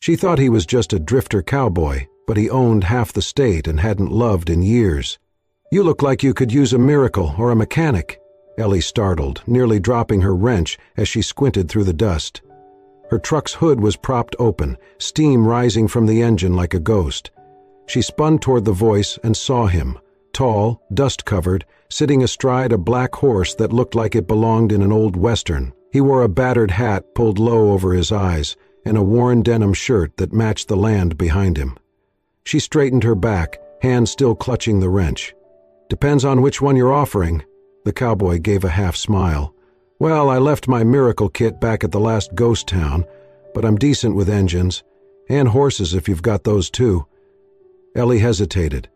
She thought he was just a drifter cowboy, but he owned half the state and hadn't loved in years. "You look like you could use a miracle or a mechanic." Ellie startled, nearly dropping her wrench as she squinted through the dust. Her truck's hood was propped open, steam rising from the engine like a ghost. She spun toward the voice and saw him, tall, dust-covered, sitting astride a black horse that looked like it belonged in an old western. He wore a battered hat pulled low over his eyes and a worn denim shirt that matched the land behind him. She straightened her back, hand still clutching the wrench. "Depends on which one you're offering." The cowboy gave a half smile. "Well, I left my miracle kit back at the last ghost town, but I'm decent with engines, and horses if you've got those too." Ellie hesitated.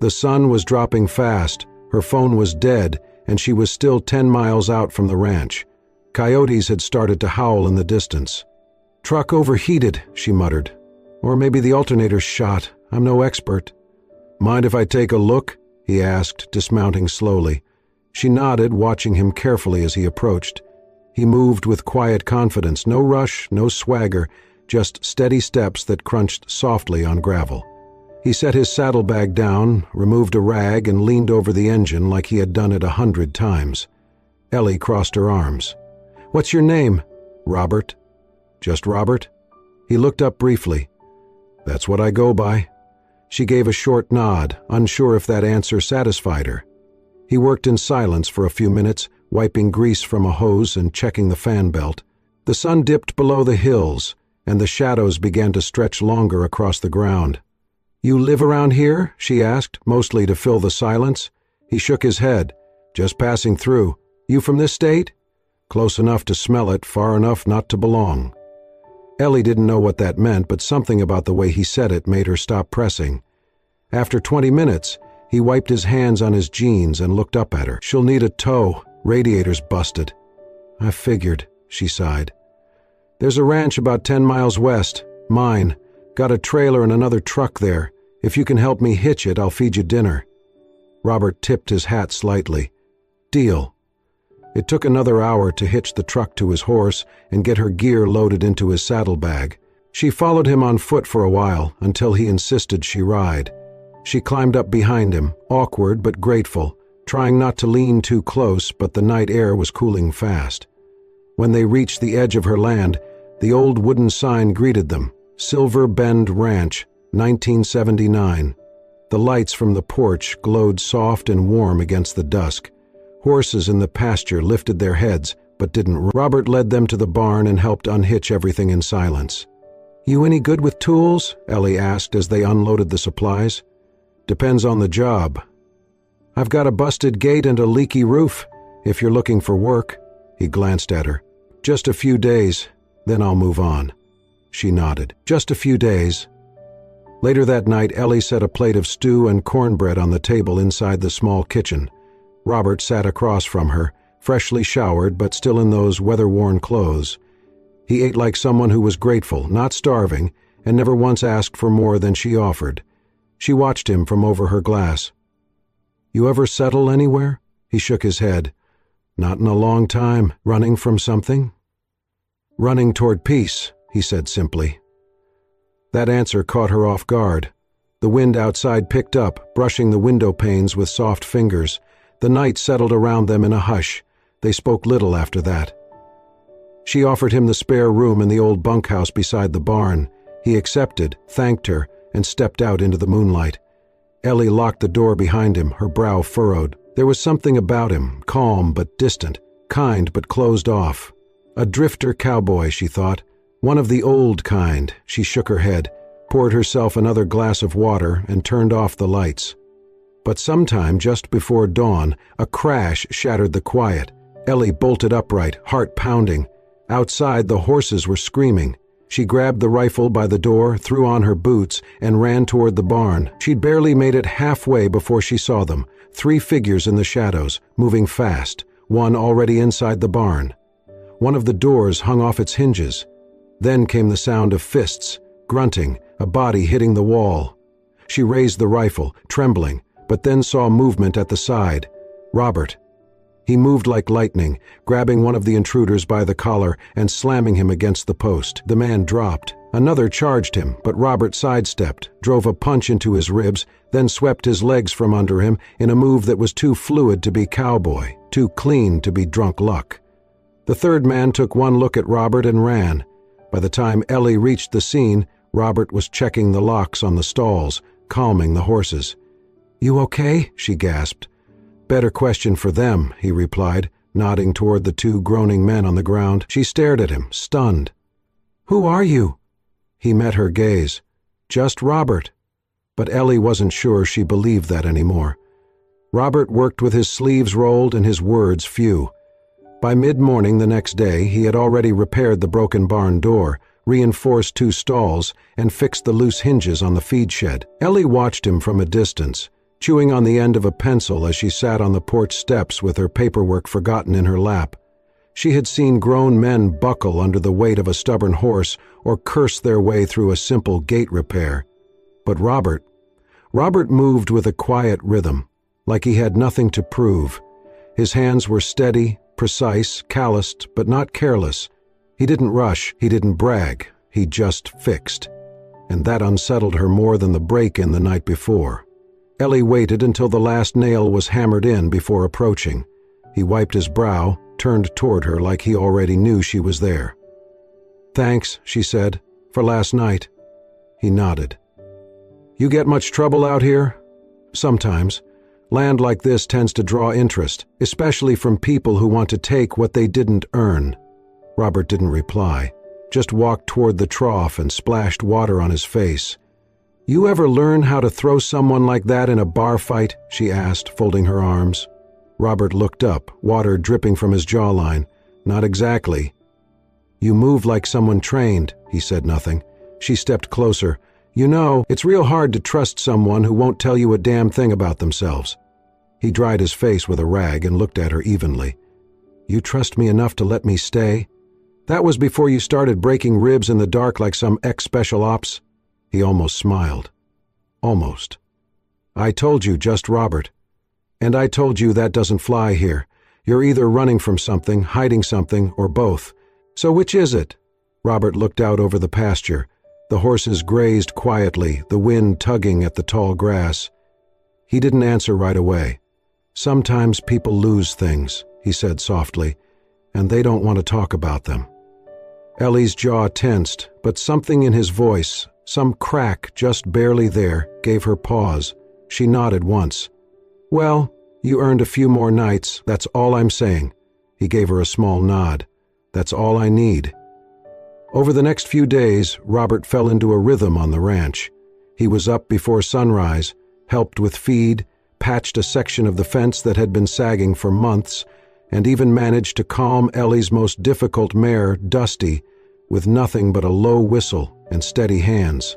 The sun was dropping fast, her phone was dead, and she was still 10 miles out from the ranch. Coyotes had started to howl in the distance. "Truck overheated," she muttered. "Or maybe the alternator's shot. I'm no expert." "Mind if I take a look?" he asked, dismounting slowly. She nodded, watching him carefully as he approached. He moved with quiet confidence, no rush, no swagger, just steady steps that crunched softly on gravel. He set his saddlebag down, removed a rag, and leaned over the engine like he had done it 100 times. Ellie crossed her arms. "What's your name?" "Robert." "Just Robert?" He looked up briefly. "That's what I go by." She gave a short nod, unsure if that answer satisfied her. He worked in silence for a few minutes, wiping grease from a hose and checking the fan belt. The sun dipped below the hills, and the shadows began to stretch longer across the ground. "You live around here?" she asked, mostly to fill the silence. He shook his head. "Just passing through. You from this state?" "Close enough to smell it, far enough not to belong." Ellie didn't know what that meant, but something about the way he said it made her stop pressing. After 20 minutes, he wiped his hands on his jeans and looked up at her. "She'll need a tow. Radiator's busted." "I figured," she sighed. "There's a ranch about 10 miles west. Mine. Got a trailer and another truck there. If you can help me hitch it, I'll feed you dinner." Robert tipped his hat slightly. "Deal." It took another hour to hitch the truck to his horse and get her gear loaded into his saddlebag. She followed him on foot for a while until he insisted she ride. She climbed up behind him, awkward but grateful, trying not to lean too close, but the night air was cooling fast. When they reached the edge of her land, the old wooden sign greeted them, Silver Bend Ranch, 1979. The lights from the porch glowed soft and warm against the dusk. Horses in the pasture lifted their heads, but didn't run. Robert led them to the barn and helped unhitch everything in silence. "You any good with tools?" Ellie asked as they unloaded the supplies. "Depends on the job." "I've got a busted gate and a leaky roof, if you're looking for work." He glanced at her. "Just a few days, then I'll move on." She nodded. "Just a few days." Later that night, Ellie set a plate of stew and cornbread on the table inside the small kitchen. Robert sat across from her, freshly showered but still in those weather-worn clothes. He ate like someone who was grateful, not starving, and never once asked for more than she offered. She watched him from over her glass. "You ever settle anywhere?" He shook his head. "Not in a long time. Running from something?" "Running toward peace," he said simply. That answer caught her off guard. The wind outside picked up, brushing the window panes with soft fingers. The night settled around them in a hush. They spoke little after that. She offered him the spare room in the old bunkhouse beside the barn. He accepted, thanked her, and stepped out into the moonlight. Ellie locked the door behind him, her brow furrowed. There was something about him, calm but distant, kind but closed off. A drifter cowboy, she thought. One of the old kind. She shook her head, poured herself another glass of water, and turned off the lights. But sometime just before dawn, a crash shattered the quiet. Ellie bolted upright, heart pounding. Outside, the horses were screaming. She grabbed the rifle by the door, threw on her boots, and ran toward the barn. She'd barely made it halfway before she saw them, 3 figures in the shadows, moving fast, one already inside the barn. One of the doors hung off its hinges. Then came the sound of fists, grunting, a body hitting the wall. She raised the rifle, trembling, but then saw movement at the side. Robert. He moved like lightning, grabbing one of the intruders by the collar and slamming him against the post. The man dropped, Another charged him, but Robert sidestepped, drove a punch into his ribs, then swept his legs from under him in a move that was too fluid to be Cowboy, too clean to be drunk luck. The third man took one look at Robert and ran. By the time Ellie reached the scene, Robert was checking the locks on the stalls, calming the horses. "You okay?" she gasped. "Better question for them," he replied, nodding toward the two groaning men on the ground. She stared at him, stunned. "Who are you?" He met her gaze. "Just Robert." But Ellie wasn't sure she believed that anymore. Robert worked with his sleeves rolled and his words few. By mid-morning the next day, he had already repaired the broken barn door, reinforced two stalls, and fixed the loose hinges on the feed shed. Ellie watched him from a distance, chewing on the end of a pencil as she sat on the porch steps with her paperwork forgotten in her lap. She had seen grown men buckle under the weight of a stubborn horse or curse their way through a simple gate repair. But Robert moved with a quiet rhythm, like he had nothing to prove. His hands were steady, precise, calloused, but not careless. He didn't rush, he didn't brag, he just fixed. And that unsettled her more than the break-in the night before. Ellie waited until the last nail was hammered in before approaching. He wiped his brow, turned toward her like he already knew she was there. "Thanks," she said, "for last night." He nodded. "You get much trouble out here?" "Sometimes. Land like this tends to draw interest, especially from people who want to take what they didn't earn." Robert didn't reply, just walked toward the trough and splashed water on his face. "You ever learn how to throw someone like that in a bar fight?" she asked, folding her arms. Robert looked up, water dripping from his jawline. "Not exactly." "You move like someone trained." He said nothing. She stepped closer. "You know, it's real hard to trust someone who won't tell you a damn thing about themselves." He dried his face with a rag and looked at her evenly. "You trust me enough to let me stay? That was before you started breaking ribs in the dark like some ex-special ops?" He almost smiled. Almost. "I told you, just Robert. And I told you that doesn't fly here. You're either running from something, hiding something, or both. So which is it?" Robert looked out over the pasture. The horses grazed quietly, the wind tugging at the tall grass. He didn't answer right away. "Sometimes people lose things," he said softly, "and they don't want to talk about them." Ellie's jaw tensed, but something in his voice, some crack just barely there, gave her pause. She nodded once. "Well, you earned a few more nights, that's all I'm saying." He gave her a small nod. "That's all I need." Over the next few days, Robert fell into a rhythm on the ranch. He was up before sunrise, helped with feed, patched a section of the fence that had been sagging for months, and even managed to calm Ellie's most difficult mare, Dusty, with nothing but a low whistle and steady hands.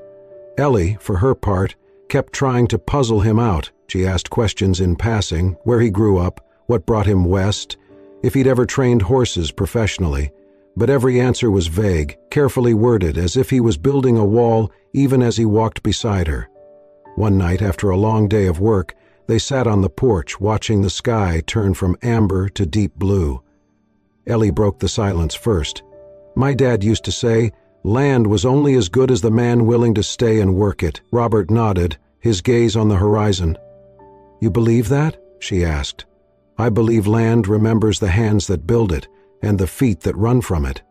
Ellie, for her part, kept trying to puzzle him out. She asked questions in passing, where he grew up, what brought him west, if he'd ever trained horses professionally, but every answer was vague, carefully worded, as if he was building a wall even as he walked beside her. One night, after a long day of work, they sat on the porch watching the sky turn from amber to deep blue. Ellie broke the silence first. "My dad used to say, land was only as good as the man willing to stay and work it." Robert nodded, his gaze on the horizon. "You believe that?" she asked. "I believe land remembers the hands that build it and the feet that run from it."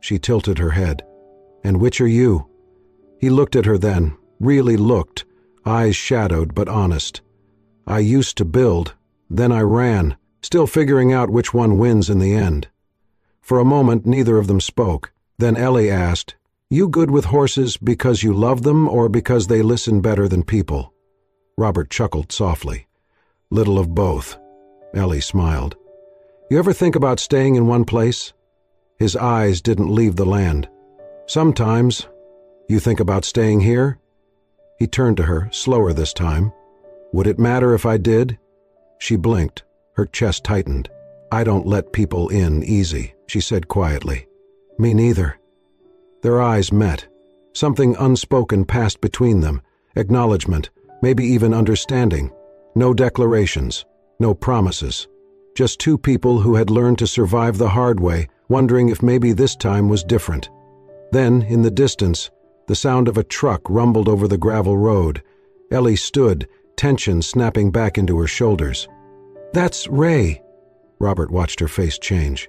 She tilted her head. "And which are you?" He looked at her then, really looked, eyes shadowed but honest. "I used to build, then I ran, still figuring out which one wins in the end." For a moment neither of them spoke. Then Ellie asked, "You good with horses because you love them or because they listen better than people?" Robert chuckled softly. "Little of both." Ellie smiled. "You ever think about staying in one place?" His eyes didn't leave the land. "Sometimes. You think about staying here?" He turned to her, slower this time. "Would it matter if I did?" She blinked, her chest tightened. "I don't let people in easy," she said quietly. "Me neither." Their eyes met. Something unspoken passed between them, acknowledgement, maybe even understanding. No declarations, no promises. Just two people who had learned to survive the hard way, wondering if maybe this time was different. Then, in the distance, The sound of a truck rumbled over the gravel road. Ellie stood, tension snapping back into her shoulders. "That's Ray." Robert watched her face change.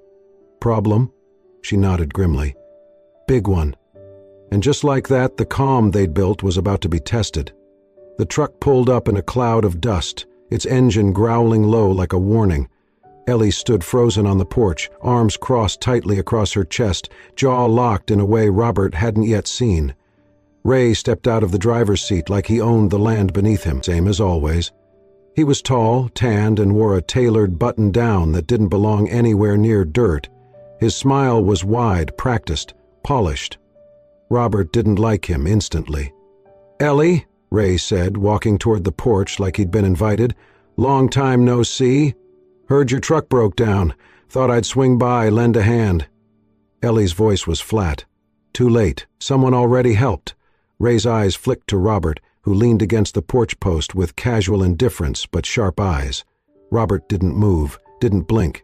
"Problem?" She nodded grimly. "Big one." And just like that, the calm they'd built was about to be tested. The truck pulled up in a cloud of dust, its engine growling low like a warning. Ellie stood frozen on the porch, arms crossed tightly across her chest, jaw locked in a way Robert hadn't yet seen. Ray stepped out of the driver's seat like he owned the land beneath him, same as always. He was tall, tanned, and wore a tailored button-down that didn't belong anywhere near dirt. His smile was wide, practiced, polished. Robert didn't like him instantly. "Ellie," Ray said, walking toward the porch like he'd been invited. "Long time no see. Heard your truck broke down. Thought I'd swing by, lend a hand." Ellie's voice was flat. Too late. Someone already helped. Ray's eyes flicked to Robert, who leaned against the porch post with casual indifference but sharp eyes. Robert didn't move, didn't blink.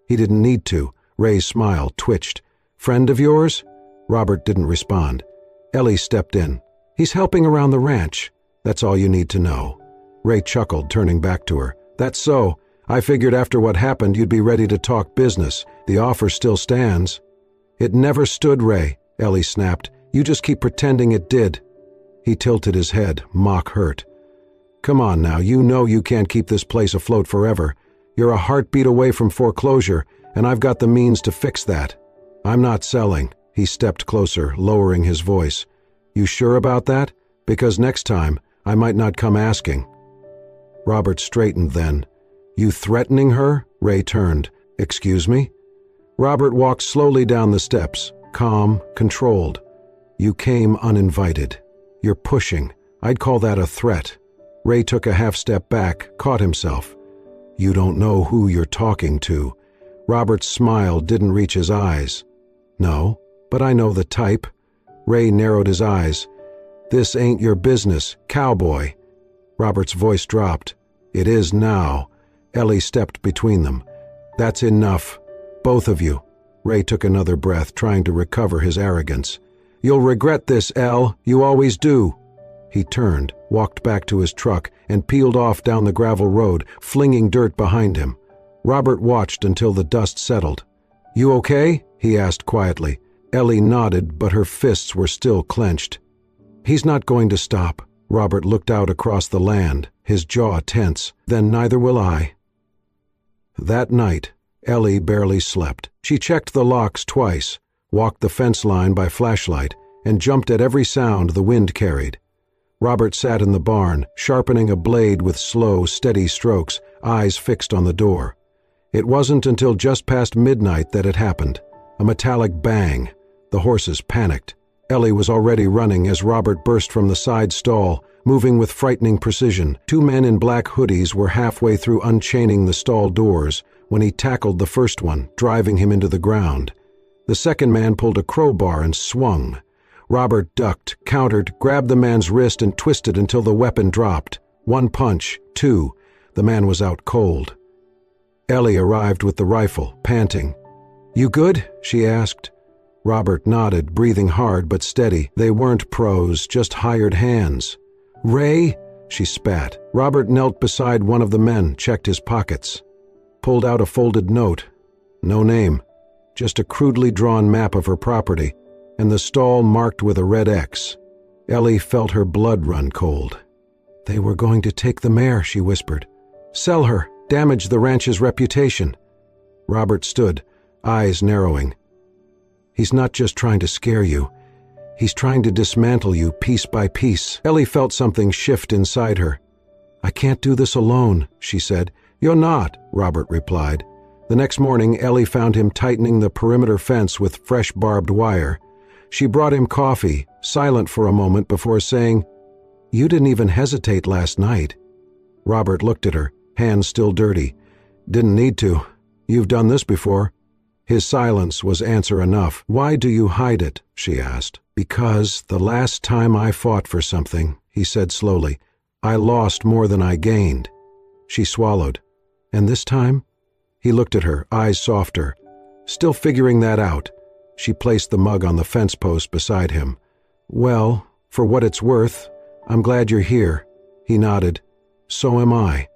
He didn't need to. Ray's smile twitched. "Friend of yours?" Robert didn't respond. Ellie stepped in. "He's helping around the ranch. That's all you need to know." Ray chuckled, turning back to her. "That's so. I figured after what happened you'd be ready to talk business. The offer still stands." "It never stood, Ray," Ellie snapped. "You just keep pretending it did." He tilted his head, mock hurt. "Come on now, you know you can't keep this place afloat forever. You're a heartbeat away from foreclosure, and I've got the means to fix that. I'm not selling." He stepped closer, lowering his voice. "You sure about that? Because next time, I might not come asking." Robert straightened then. "You threatening her?" Ray turned. "Excuse me?" Robert walked slowly down the steps, calm, controlled. "You came uninvited. You're pushing. I'd call that a threat." Ray took a half step back, caught himself. "You don't know who you're talking to." Robert's smile didn't reach his eyes. "No, but I know the type." Ray narrowed his eyes. "This ain't your business, Cowboy." Robert's voice dropped. "It is now." Ellie stepped between them. "That's enough. Both of you." Ray took another breath, trying to recover his arrogance. "You'll regret this, Elle. You always do." He turned, walked back to his truck, and peeled off down the gravel road, flinging dirt behind him. Robert watched until the dust settled. "You okay?" he asked quietly. Ellie nodded, but her fists were still clenched. "He's not going to stop." Robert looked out across the land, his jaw tense. "Then neither will I." That night, Ellie barely slept. She checked the locks twice, walked the fence line by flashlight, and jumped at every sound the wind carried. Robert sat in the barn, sharpening a blade with slow, steady strokes, eyes fixed on the door. It wasn't until just past midnight that it happened. A metallic bang. The horses panicked. Ellie was already running as Robert burst from the side stall, moving with frightening precision. Two men in black hoodies were halfway through unchaining the stall doors when he tackled the first one, driving him into the ground. The second man pulled a crowbar and swung. Robert ducked, countered, grabbed the man's wrist and twisted until the weapon dropped. One punch, two. The man was out cold. Ellie arrived with the rifle, panting. "You good?" she asked. Robert nodded, breathing hard but steady. They weren't pros, just hired hands. "Ray?" she spat. Robert knelt beside one of the men, checked his pockets. Pulled out a folded note. No name. Just a crudely drawn map of her property, and the stall marked with a red X. Ellie felt her blood run cold. "They were going to take the mare," she whispered. "Sell her, damage the ranch's reputation." Robert stood, eyes narrowing. "He's not just trying to scare you. He's trying to dismantle you piece by piece." Ellie felt something shift inside her. "I can't do this alone," she said. "You're not," Robert replied. The next morning, Ellie found him tightening the perimeter fence with fresh barbed wire. She brought him coffee, silent for a moment before saying, "You didn't even hesitate last night." Robert looked at her, hands still dirty. "Didn't need to. You've done this before." His silence was answer enough. "Why do you hide it?" she asked. "Because the last time I fought for something," he said slowly, "I lost more than I gained." She swallowed. "And this time?" He looked at her, eyes softer. Still figuring that out, she placed the mug on the fence post beside him. "Well, for what it's worth, I'm glad you're here." He nodded. "So am I."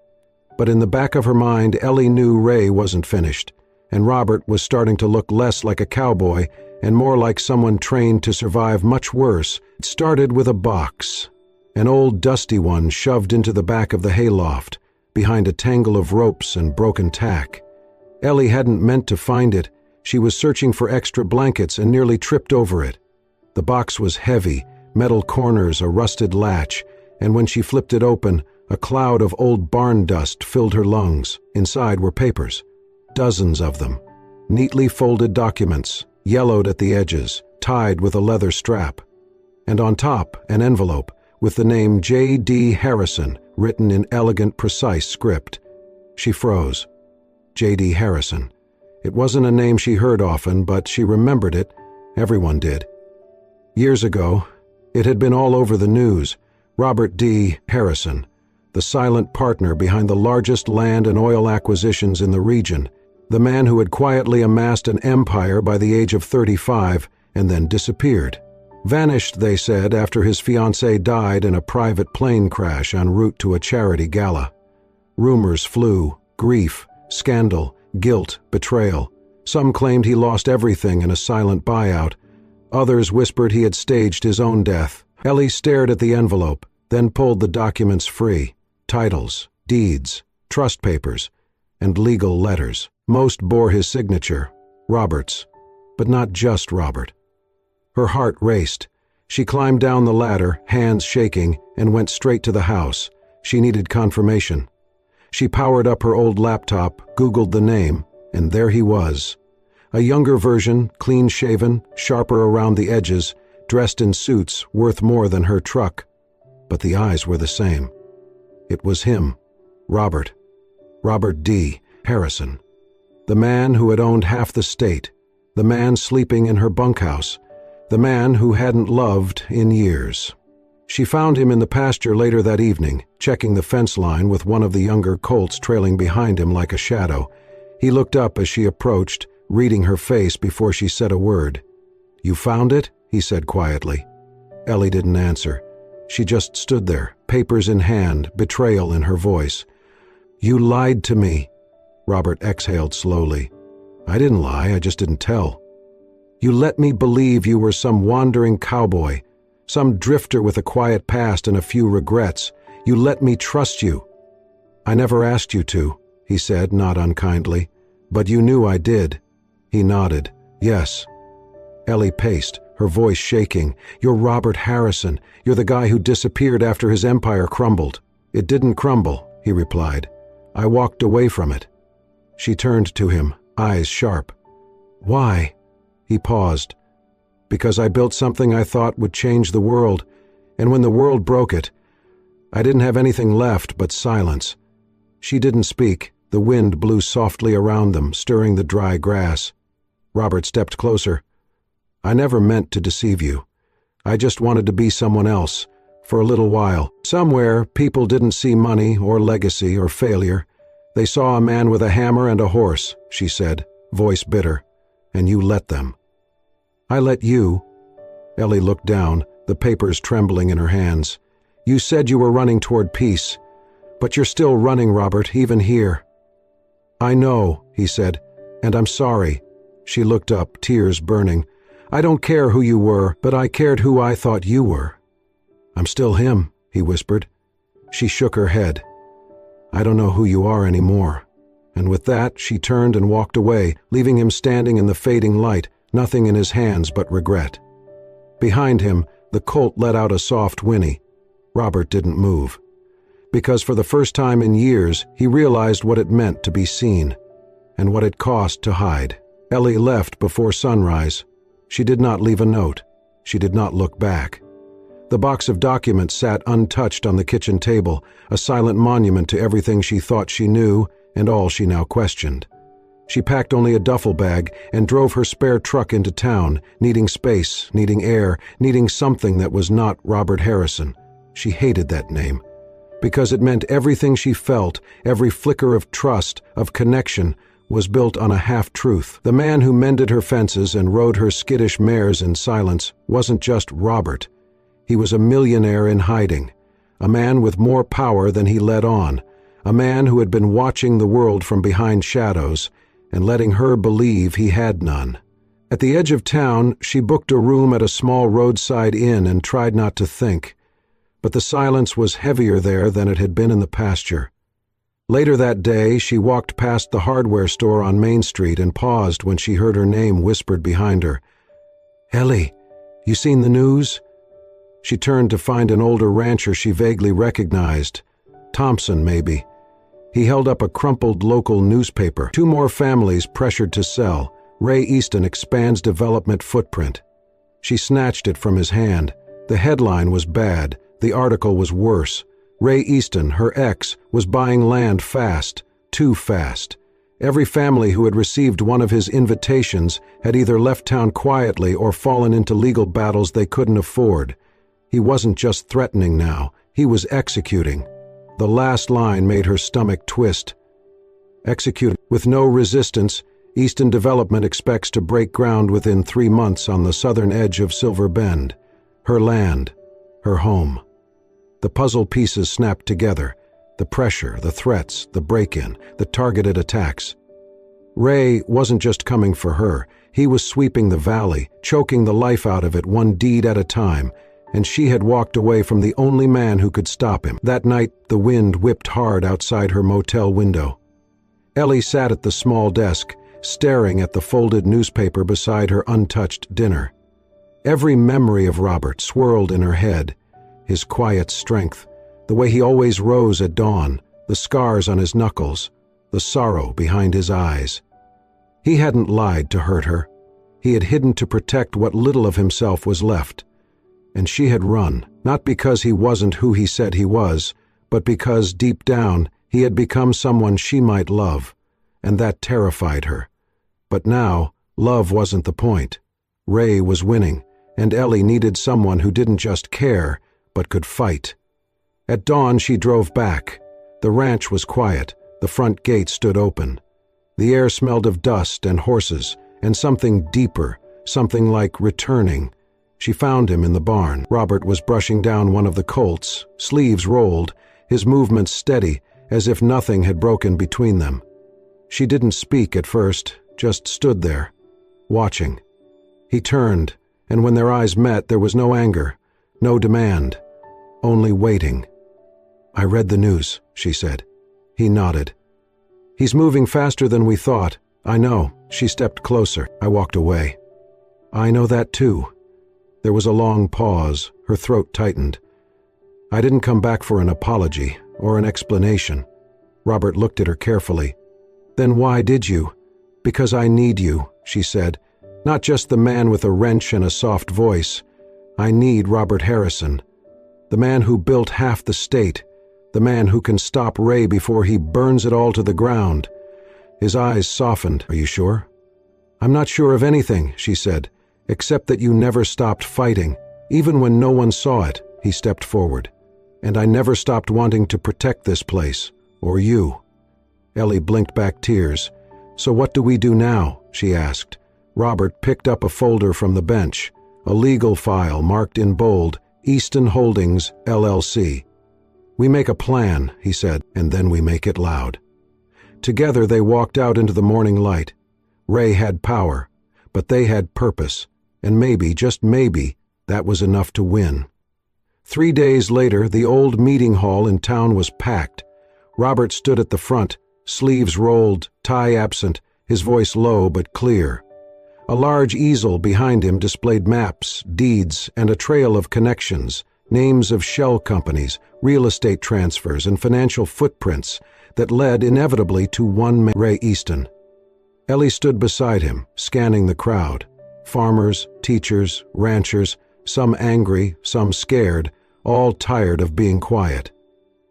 But in the back of her mind, Ellie knew Ray wasn't finished, and Robert was starting to look less like a cowboy and more like someone trained to survive much worse. It started with a box, an old dusty one shoved into the back of the hayloft, behind a tangle of ropes and broken tack. Ellie hadn't meant to find it. She was searching for extra blankets and nearly tripped over it. The box was heavy, metal corners, a rusted latch, and when she flipped it open, a cloud of old barn dust filled her lungs. Inside were papers, dozens of them, neatly folded documents, yellowed at the edges, tied with a leather strap. And on top, an envelope with the name J.D. Harrison written in elegant, precise script. She froze. J.D. Harrison. It wasn't a name she heard often, but she remembered it. Everyone did. Years ago, it had been all over the news. Robert D. Harrison, the silent partner behind the largest land and oil acquisitions in the region, the man who had quietly amassed an empire by the age of 35 and then disappeared. Vanished, they said, after his fiancée died in a private plane crash en route to a charity gala. Rumors flew, grief, scandal, guilt, betrayal. Some claimed he lost everything in a silent buyout. Others whispered he had staged his own death. Ellie stared at the envelope, then pulled the documents free. Titles, deeds, trust papers, and legal letters. Most bore his signature, Robert's, but not just Robert. Her heart raced. She climbed down the ladder, hands shaking, and went straight to the house. She needed confirmation. She powered up her old laptop, Googled the name, and there he was. A younger version, clean-shaven, sharper around the edges, dressed in suits worth more than her truck. But the eyes were the same. It was him, Robert. Robert D. Harrison. The man who had owned half the state. The man sleeping in her bunkhouse. The man who hadn't loved in years. She found him in the pasture later that evening, checking the fence line with one of the younger colts trailing behind him like a shadow. He looked up as she approached, reading her face before she said a word. "You found it?" he said quietly. Ellie didn't answer. She just stood there, papers in hand, betrayal in her voice. "You lied to me." Robert exhaled slowly. "I didn't lie, I just didn't tell. You let me believe you were some wandering cowboy, some drifter with a quiet past and a few regrets. You let me trust you." "I never asked you to," he said, not unkindly. "But you knew I did." He nodded. "Yes." Ellie paced, her voice shaking. "You're Robert Harrison. You're the guy who disappeared after his empire crumbled." "It didn't crumble," he replied. "I walked away from it." She turned to him, eyes sharp. "Why?" He paused. "Because I built something I thought would change the world, and when the world broke it, I didn't have anything left but silence." She didn't speak. The wind blew softly around them, stirring the dry grass. Robert stepped closer. "I never meant to deceive you. I just wanted to be someone else, for a little while. Somewhere, people didn't see money or legacy or failure. They saw a man with a hammer and a horse," she said, voice bitter. "And you let them." "I let you." Ellie looked down, the papers trembling in her hands. "You said you were running toward peace. But you're still running, Robert, even here." "I know," he said, "and I'm sorry." She looked up, tears burning. "I don't care who you were, but I cared who I thought you were." "I'm still him," he whispered. She shook her head. "I don't know who you are anymore." And with that, she turned and walked away, leaving him standing in the fading light, nothing in his hands but regret. Behind him, the colt let out a soft whinny. Robert didn't move. Because for the first time in years, he realized what it meant to be seen, and what it cost to hide. Ellie left before sunrise. She did not leave a note. She did not look back. The box of documents sat untouched on the kitchen table, a silent monument to everything she thought she knew and all she now questioned. She packed only a duffel bag and drove her spare truck into town, needing space, needing air, needing something that was not Robert Harrison. She hated that name, because it meant everything she felt, every flicker of trust, of connection, was built on a half-truth. The man who mended her fences and rode her skittish mares in silence wasn't just Robert. He was a millionaire in hiding, a man with more power than he let on, a man who had been watching the world from behind shadows and letting her believe he had none. At the edge of town, she booked a room at a small roadside inn and tried not to think, but the silence was heavier there than it had been in the pasture. Later that day, she walked past the hardware store on Main Street and paused when she heard her name whispered behind her. "Ellie, you seen the news?" She turned to find an older rancher she vaguely recognized. Thompson, maybe. He held up a crumpled local newspaper. 2 more families pressured to sell. Ray Easton expands development footprint. She snatched it from his hand. The headline was bad. The article was worse. Ray Easton, her ex, was buying land fast, too fast. Every family who had received one of his invitations had either left town quietly or fallen into legal battles they couldn't afford. He wasn't just threatening now, he was executing. The last line made her stomach twist. Executing. With no resistance, Easton Development expects to break ground within 3 months on the southern edge of Silver Bend. Her land, her home. The puzzle pieces snapped together. The pressure, the threats, the break-in, the targeted attacks. Ray wasn't just coming for her. He was sweeping the valley, choking the life out of it one deed at a time, and she had walked away from the only man who could stop him. That night, the wind whipped hard outside her motel window. Ellie sat at the small desk, staring at the folded newspaper beside her untouched dinner. Every memory of Robert swirled in her head. His quiet strength, the way he always rose at dawn, the scars on his knuckles, the sorrow behind his eyes. He hadn't lied to hurt her. He had hidden to protect what little of himself was left. And she had run, not because he wasn't who he said he was, but because, deep down, he had become someone she might love, and that terrified her. But now, love wasn't the point. Ray was winning, and Ellie needed someone who didn't just care, but could fight. At dawn, she drove back. The ranch was quiet. The front gate stood open. The air smelled of dust and horses, and something deeper, something like returning. She found him in the barn. Robert was brushing down one of the colts, sleeves rolled, his movements steady, as if nothing had broken between them. She didn't speak at first, just stood there, watching. He turned, and when their eyes met, there was no anger, no demand, only waiting. "I read the news," she said. He nodded. "He's moving faster than we thought." "I know." She stepped closer. I walked away. "I know that too." There was a long pause. Her throat tightened. "I didn't come back for an apology or an explanation." Robert looked at her carefully. "Then why did you?" "Because I need you," she said. "Not just the man with a wrench and a soft voice. I need Robert Harrison. The man who built half the state. The man who can stop Ray before he burns it all to the ground." His eyes softened. "Are you sure?" "I'm not sure of anything," she said, "except that you never stopped fighting, even when no one saw it." He stepped forward. "And I never stopped wanting to protect this place, or you." Ellie blinked back tears. "So what do we do now?" she asked. Robert picked up a folder from the bench, a legal file marked in bold, Easton Holdings, LLC. "We make a plan," he said, "and then we make it loud." Together they walked out into the morning light. Ray had power, but they had purpose, and maybe, just maybe, that was enough to win. 3 days later, the old meeting hall in town was packed. Robert stood at the front, sleeves rolled, tie absent, his voice low but clear. A large easel behind him displayed maps, deeds, and a trail of connections, names of shell companies, real estate transfers, and financial footprints that led inevitably to one man, Ray Easton. Ellie stood beside him, scanning the crowd. Farmers, teachers, ranchers, some angry, some scared, all tired of being quiet.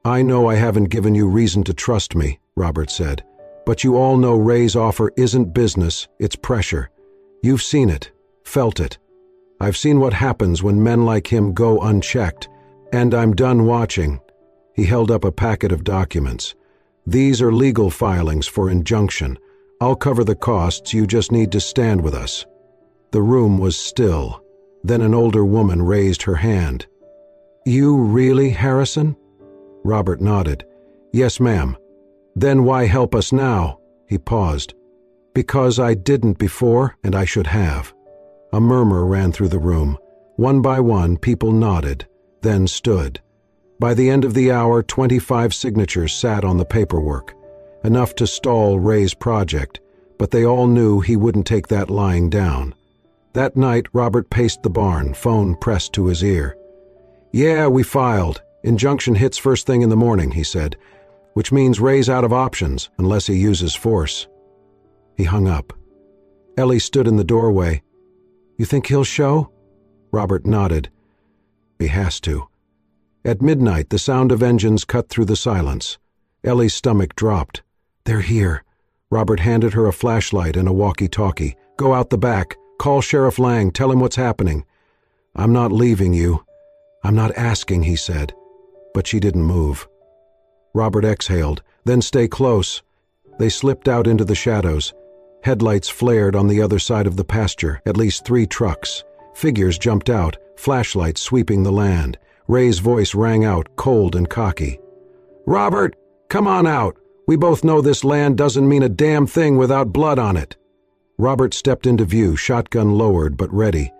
"I know I haven't given you reason to trust me," Robert said, "but you all know Ray's offer isn't business, it's pressure. You've seen it, felt it. I've seen what happens when men like him go unchecked, and I'm done watching." He held up a packet of documents. "These are legal filings for injunction. I'll cover the costs, you just need to stand with us." The room was still. Then an older woman raised her hand. You really, Harrison? Robert nodded. Yes, ma'am. Then why help us now? He paused. Because I didn't before, and I should have. A murmur ran through the room. One by one, people nodded, then stood. By the end of the hour, 25 signatures sat on the paperwork, enough to stall Ray's project, but they all knew he wouldn't take that lying down. That night, Robert paced the barn, phone pressed to his ear. Yeah, we filed. Injunction hits first thing in the morning, he said, which means Ray's out of options unless he uses force. He hung up. Ellie stood in the doorway. You think he'll show? Robert nodded. He has to. At midnight, the sound of engines cut through the silence. Ellie's stomach dropped. They're here. Robert handed her a flashlight and a walkie-talkie. Go out the back. Call Sheriff Lang. Tell him what's happening. I'm not leaving you. I'm not asking, he said. But she didn't move. Robert exhaled. Then stay close. They slipped out into the shadows. Headlights flared on the other side of the pasture, at least 3 trucks. Figures jumped out, flashlights sweeping the land. Ray's voice rang out, cold and cocky. Robert, come on out. We both know this land doesn't mean a damn thing without blood on it. Robert stepped into view, shotgun lowered but ready.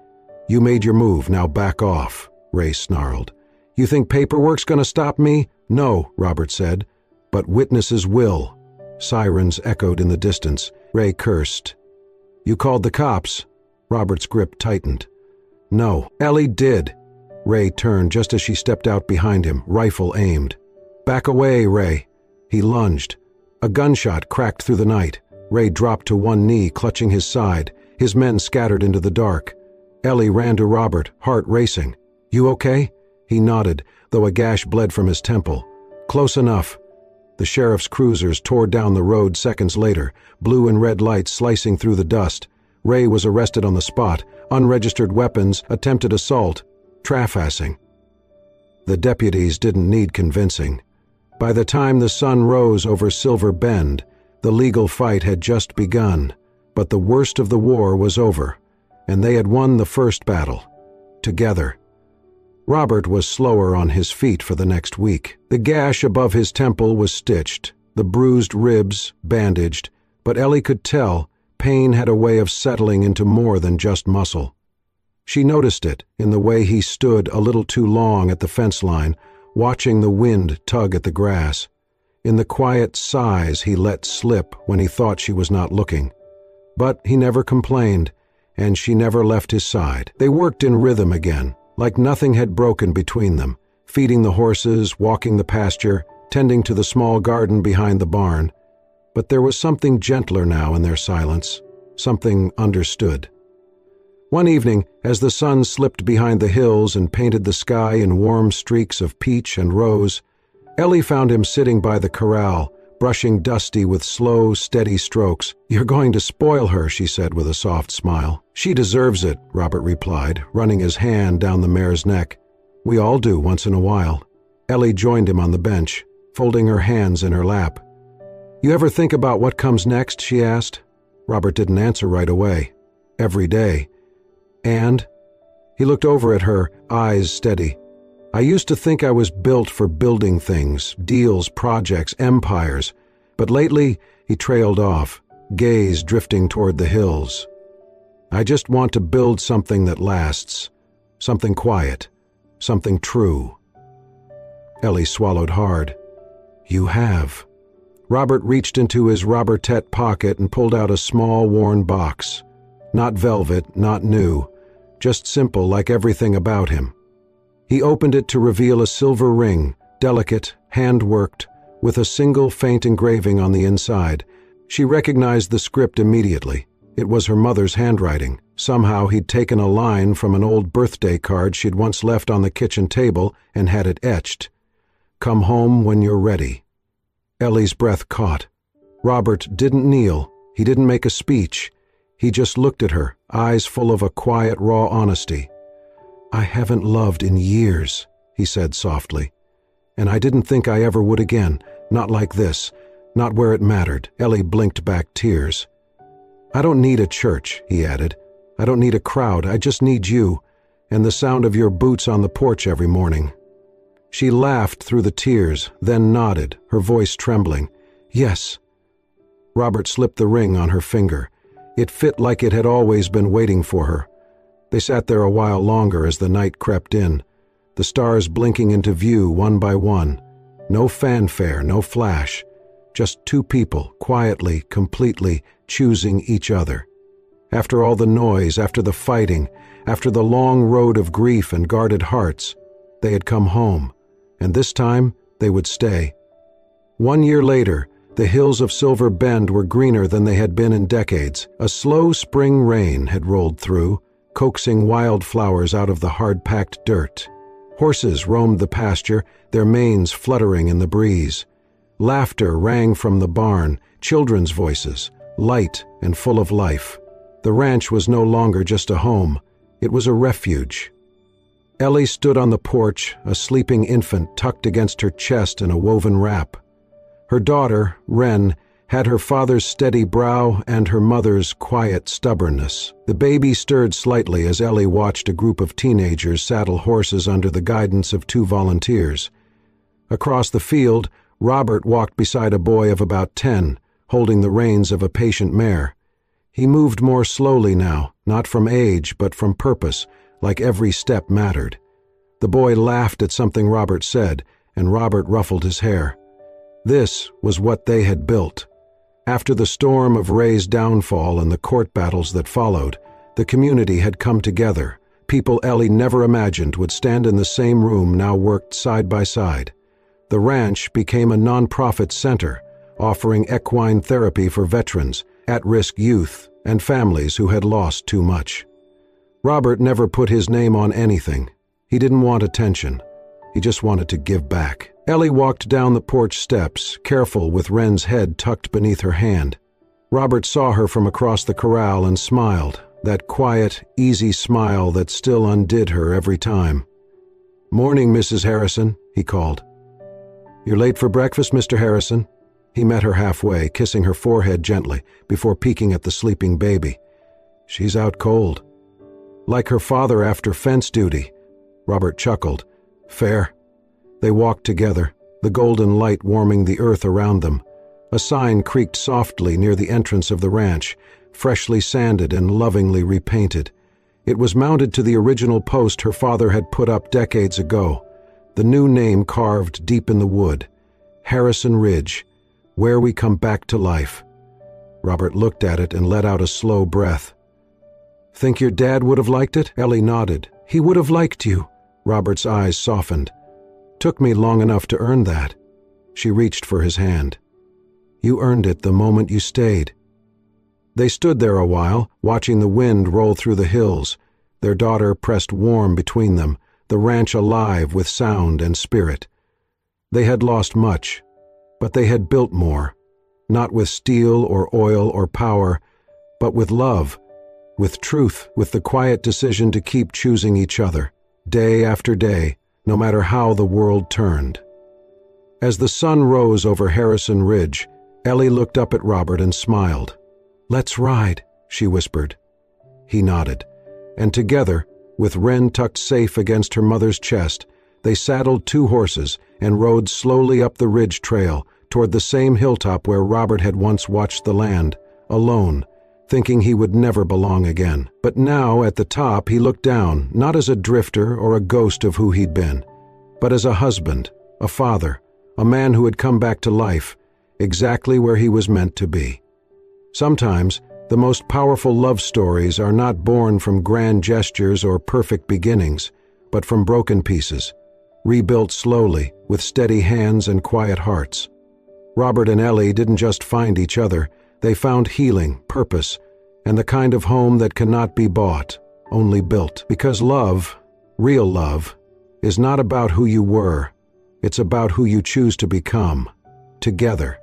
You made your move, now back off, Ray snarled. You think paperwork's gonna stop me? No, Robert said. But witnesses will. Sirens echoed in the distance. Ray cursed. You called the cops? Robert's grip tightened. No, Ellie did. Ray turned just as she stepped out behind him, rifle aimed. Back away, Ray. He lunged. A gunshot cracked through the night. Ray dropped to one knee, clutching his side. His men scattered into the dark. Ellie ran to Robert, heart racing. You okay? He nodded, though a gash bled from his temple. Close enough. The sheriff's cruisers tore down the road seconds later, blue and red lights slicing through the dust. Ray was arrested on the spot. Unregistered weapons, attempted assault, trafficking. The deputies didn't need convincing. By the time the sun rose over Silver Bend, the legal fight had just begun, but the worst of the war was over, and they had won the first battle, together. Robert was slower on his feet for the next week. The gash above his temple was stitched, the bruised ribs bandaged, but Ellie could tell pain had a way of settling into more than just muscle. She noticed it in the way he stood a little too long at the fence line, watching the wind tug at the grass, in the quiet sighs he let slip when he thought she was not looking. But he never complained, and she never left his side. They worked in rhythm again, like nothing had broken between them, feeding the horses, walking the pasture, tending to the small garden behind the barn. But there was something gentler now in their silence, something understood. One evening, as the sun slipped behind the hills and painted the sky in warm streaks of peach and rose, Ellie found him sitting by the corral, brushing Dusty with slow, steady strokes. You're going to spoil her, she said with a soft smile. She deserves it, Robert replied, running his hand down the mare's neck. We all do once in a while. Ellie joined him on the bench, folding her hands in her lap. You ever think about what comes next, she asked. Robert didn't answer right away. Every day. And? He looked over at her, eyes steady. I used to think I was built for building things, deals, projects, empires. But lately, he trailed off, gaze drifting toward the hills. I just want to build something that lasts. Something quiet. Something true. Ellie swallowed hard. You have. Robert reached into his Robertette pocket and pulled out a small, worn box. Not velvet, not new, just simple like everything about him. He opened it to reveal a silver ring, delicate, hand-worked, with a single faint engraving on the inside. She recognized the script immediately. It was her mother's handwriting. Somehow he'd taken a line from an old birthday card she'd once left on the kitchen table and had it etched. Come home when you're ready. Ellie's breath caught. Robert didn't kneel. He didn't make a speech. He just looked at her, eyes full of a quiet, raw honesty. I haven't loved in years, he said softly. And I didn't think I ever would again, not like this, not where it mattered. Ellie blinked back tears. I don't need a church, he added. I don't need a crowd, I just need you, and the sound of your boots on the porch every morning. She laughed through the tears, then nodded, her voice trembling. "Yes." Robert slipped the ring on her finger. It fit like it had always been waiting for her. They sat there a while longer as the night crept in, the stars blinking into view one by one. No fanfare, no flash. Just two people, quietly, completely, choosing each other. After all the noise, after the fighting, after the long road of grief and guarded hearts, they had come home, and this time they would stay. 1 year later, the hills of Silver Bend were greener than they had been in decades. A slow spring rain had rolled through, coaxing wildflowers out of the hard-packed dirt. Horses roamed the pasture, their manes fluttering in the breeze. Laughter rang from the barn, children's voices, light and full of life. The ranch was no longer just a home, it was a refuge. Ellie stood on the porch, a sleeping infant tucked against her chest in a woven wrap. Her daughter, Wren, had her father's steady brow and her mother's quiet stubbornness. The baby stirred slightly as Ellie watched a group of teenagers saddle horses under the guidance of 2 volunteers. Across the field, Robert walked beside a boy of about 10, holding the reins of a patient mare. He moved more slowly now, not from age but from purpose, like every step mattered. The boy laughed at something Robert said, and Robert ruffled his hair. This was what they had built. After the storm of Ray's downfall and the court battles that followed, the community had come together. People Ellie never imagined would stand in the same room now worked side by side. The ranch became a non-profit center, offering equine therapy for veterans, at-risk youth, and families who had lost too much. Robert never put his name on anything. He didn't want attention. He just wanted to give back. Ellie walked down the porch steps, careful with Wren's head tucked beneath her hand. Robert saw her from across the corral and smiled, that quiet, easy smile that still undid her every time. "Morning, Mrs. Harrison," he called. "You're late for breakfast, Mr. Harrison." He met her halfway, kissing her forehead gently, before peeking at the sleeping baby. "She's out cold." "Like her father after fence duty." Robert chuckled. "Fair." They walked together, the golden light warming the earth around them. A sign creaked softly near the entrance of the ranch, freshly sanded and lovingly repainted. It was mounted to the original post her father had put up decades ago, the new name carved deep in the wood. Harrison Ridge, where we come back to life. Robert looked at it and let out a slow breath. "Think your dad would have liked it?" Ellie nodded. "He would have liked you." Robert's eyes softened. "Took me long enough to earn that." She reached for his hand. "You earned it the moment you stayed." They stood there a while, watching the wind roll through the hills, their daughter pressed warm between them, the ranch alive with sound and spirit. They had lost much, but they had built more, not with steel or oil or power, but with love, with truth, with the quiet decision to keep choosing each other, day after day, no matter how the world turned. As the sun rose over Harrison Ridge, Ellie looked up at Robert and smiled. "Let's ride," she whispered. He nodded, and together, with Wren tucked safe against her mother's chest, they saddled 2 horses and rode slowly up the ridge trail toward the same hilltop where Robert had once watched the land, alone, thinking he would never belong again. But now, at the top, he looked down, not as a drifter or a ghost of who he'd been, but as a husband, a father, a man who had come back to life, exactly where he was meant to be. Sometimes, the most powerful love stories are not born from grand gestures or perfect beginnings, but from broken pieces, rebuilt slowly, with steady hands and quiet hearts. Robert and Ellie didn't just find each other, they found healing, purpose, and the kind of home that cannot be bought, only built. Because love, real love, is not about who you were, it's about who you choose to become, together.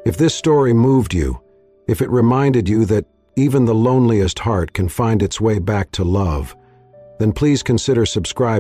If this story moved you, if it reminded you that even the loneliest heart can find its way back to love, then please consider subscribing.